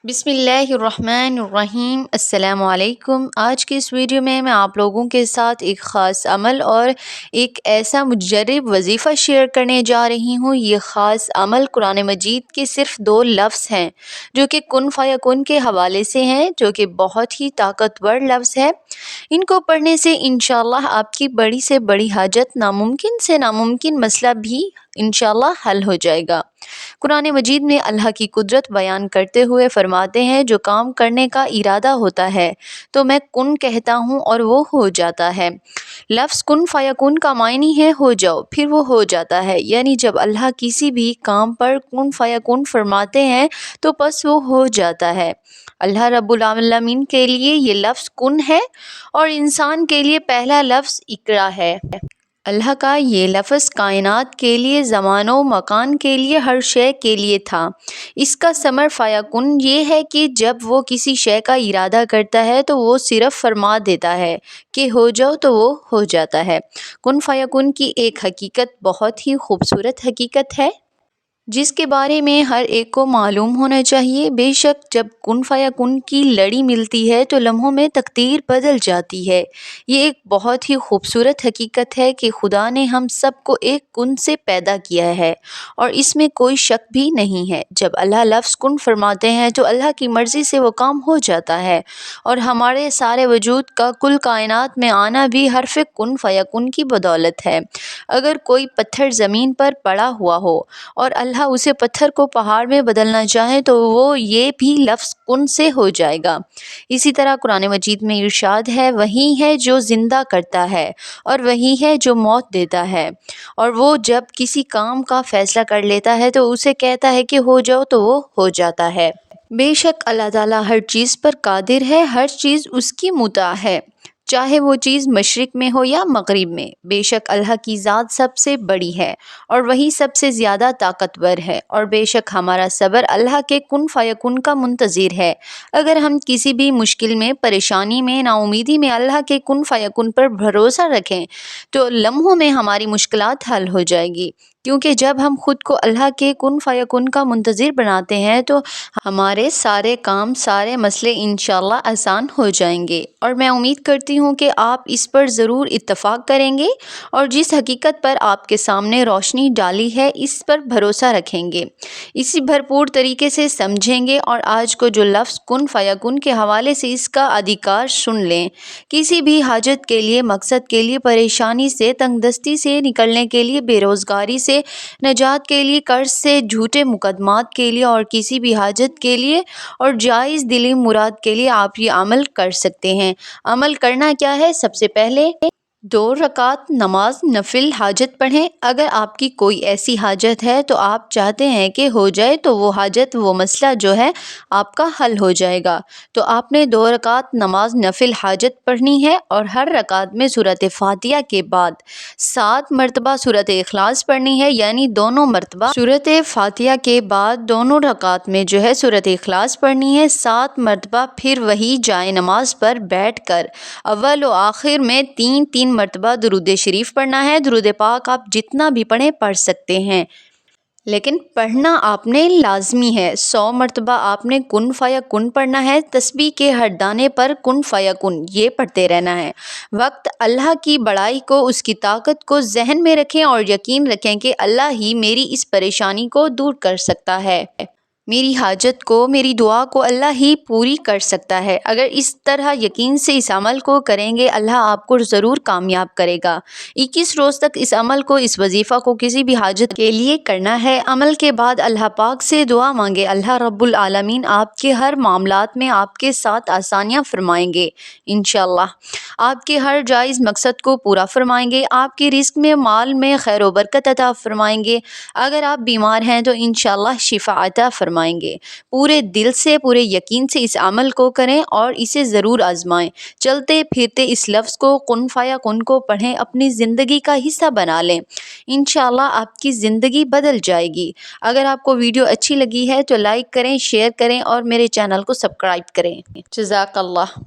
बिस्मिल्लाहिर्रहमानिर्रहीम। अस्सलाम वालेकुम। आज की इस वीडियो में मैं आप लोगों के साथ एक ख़ास अमल और एक ऐसा मुजर्रब वजीफ़ा शेयर करने जा रही हूँ। ये ख़ास अमल कुरान मजीद के सिर्फ़ 2 लफ्ज़ हैं जो कि कुन फ़यकुन के हवाले से हैं, जो कि बहुत ही ताकतवर लफ्ज़ है। इनको पढ़ने से इंशाअल्लाह आपकी बड़ी से बड़ी हाजत, नामुमकिन से नामुमकिन मसला भी इंशाअल्लाह हल हो जाएगा। कुरान मजीद में अल्लाह की कुदरत बयान करते हुए फरमाते हैं, जो काम करने का इरादा होता है तो मैं कुन कहता हूँ और वो हो जाता है। लफ्ज़ कुन फ़यकुन का मायनी है हो जाओ, फिर वो हो जाता है। यानी जब अल्लाह किसी भी काम पर कुन फ़यकुन फरमाते हैं तो बस वो हो जाता है। अल्लाह रब्बुल आलमीन के लिए ये लफ्ज़ कुन है और इंसान के लिए पहला लफ्ज़ इक़रा है। अल्लाह का ये लफ्ज़ कायनात के लिए, ज़मानो मकान के लिए, हर शय के लिए था। इसका समर फ़यकुन ये है कि जब वो किसी शय का इरादा करता है तो वो सिर्फ़ फरमा देता है कि हो जाओ तो वो हो जाता है। कुन फ़यकुन की एक हकीकत बहुत ही खूबसूरत हकीकत है जिसके बारे में हर एक को मालूम होना चाहिए। बेशक जब कुन फ़यकुन की लड़ी मिलती है तो लम्हों में तकदीर बदल जाती है। ये एक बहुत ही खूबसूरत हकीकत है कि खुदा ने हम सबको एक कुन से पैदा किया है और इसमें कोई शक भी नहीं है। जब अल्लाह लफ्ज़ कुन फरमाते हैं तो अल्लाह की मर्ज़ी से वो काम हो जाता है और हमारे सारे वजूद का कुल कायनात में आना भी हर्फ़ कुन फ़यकुन की बदौलत है। अगर कोई पत्थर ज़मीन पर पड़ा हुआ हो और अल्लाह उसे पत्थर को पहाड़ में बदलना चाहे तो वो ये भी लफ्ज़ कुन से हो जाएगा। इसी तरह कुरान मजीद में इरशाद है, वही है जो ज़िंदा करता है और वही है जो मौत देता है, और वो जब किसी काम का फ़ैसला कर लेता है तो उसे कहता है कि हो जाओ तो वो हो जाता है। बेशक अल्लाह ताला हर चीज़ पर कादिर है, हर चीज़ उसकी मुता है, चाहे वो चीज़ मशरिक़ में हो या मग़रिब में। बेशक अल्लाह की ज़ात सबसे बड़ी है और वही सबसे ज़्यादा ताकतवर है, और बेशक हमारा सब्र अल्लाह के कुन फ़यकुन का मुंतज़िर है। अगर हम किसी भी मुश्किल में, परेशानी में, नाउमीदी में अल्लाह के कुन फ़यकुन पर भरोसा रखें तो लम्हों में हमारी मुश्किलात हल हो जाएगी, क्योंकि जब हम खुद को अल्लाह के कुन फ़यकुन का मुंतज़िर बनाते हैं तो हमारे सारे काम, सारे मसले इंशाअल्लाह आसान हो जाएंगे। और मैं उम्मीद करती हूँ कि आप इस पर ज़रूर इत्तफ़ाक़ करेंगे और जिस हकीकत पर आपके सामने रोशनी डाली है इस पर भरोसा रखेंगे, इसी भरपूर तरीके से समझेंगे और आज को जो लफ्ज़ कुन फ़यकुन के हवाले से इसका अधिकार सुन लें। किसी भी हाजत के लिए, मकसद के लिए, परेशानी से, तंगदस्ती से निकलने के लिए, बेरोज़गारी से नजात के लिए, कर्ज से, झूठे मुकदमात के लिए और किसी भी हाजत के लिए और जायज़ दिली मुराद के लिए आप ये अमल कर सकते हैं। अमल करना क्या है? सबसे पहले 2 रकात नमाज नफिल हाजत पढ़ें। अगर आपकी कोई ऐसी हाजत है तो आप चाहते हैं कि हो जाए तो वो हाजत, वो मसला जो है आपका हल हो जाएगा, तो आपने 2 रकात नमाज नफिल हाजत पढ़नी है और हर रकात में सूरत फातिहा के बाद 7 मरतबा सूरत इखलास पढ़नी है। यानी दोनों मरतबा सूरत फातिहा के बाद दोनों रकात में जो है सूरत इखलास पढ़नी है 7 मरतबा। फिर वही जाए नमाज पर बैठ कर अव्वल व आखिर में 3-3 मरतबा दुरूद शरीफ पढ़ना है। दुरूद पाक आप जितना भी पढ़ें पढ़ सकते हैं, लेकिन पढ़ना आपने लाजमी है। 100 मरतबा आपने कुन फ़यकुन पढ़ना है। तस्बीह के हर दाने पर कुन फ़यकुन ये पढ़ते रहना है। वक्त अल्लाह की बड़ाई को, उसकी ताकत को जहन में रखें और यकीन रखें कि अल्लाह ही मेरी इस परेशानी को दूर कर सकता है, मेरी हाजत को, मेरी दुआ को अल्लाह ही पूरी कर सकता है। अगर इस तरह यकीन से इस अमल को करेंगे, अल्लाह आपको ज़रूर कामयाब करेगा। 21 रोज़ तक इस अमल को, इस वजीफ़ा को किसी भी हाजत के लिए करना है। अमल के बाद अल्लाह पाक से दुआ मांगे, अल्लाह रब्बुल आलमीन आपके हर मामलात में आपके साथ आसानियाँ फरमाएंगे। इंशाअल्लाह आपके हर जायज़ मकसद को पूरा फरमाएंगे, आपके रिस्क में, माल में खैर व बरकत अता फरमाएंगे। अगर आप बीमार हैं तो इंशाअल्लाह शिफा अता फरमाएंगे। पूरे दिल से, पूरे यकीन से इस अमल को करें और इसे ज़रूर आजमाएं। चलते फिरते इस लफ्ज़ को, कुन फ़यकुन को पढ़ें, अपनी ज़िंदगी का हिस्सा बना लें। इंशाअल्लाह आपकी ज़िंदगी बदल जाएगी। अगर आपको वीडियो अच्छी लगी है तो लाइक करें, शेयर करें और मेरे चैनल को सब्सक्राइब करें। जज़ाकल्लाह।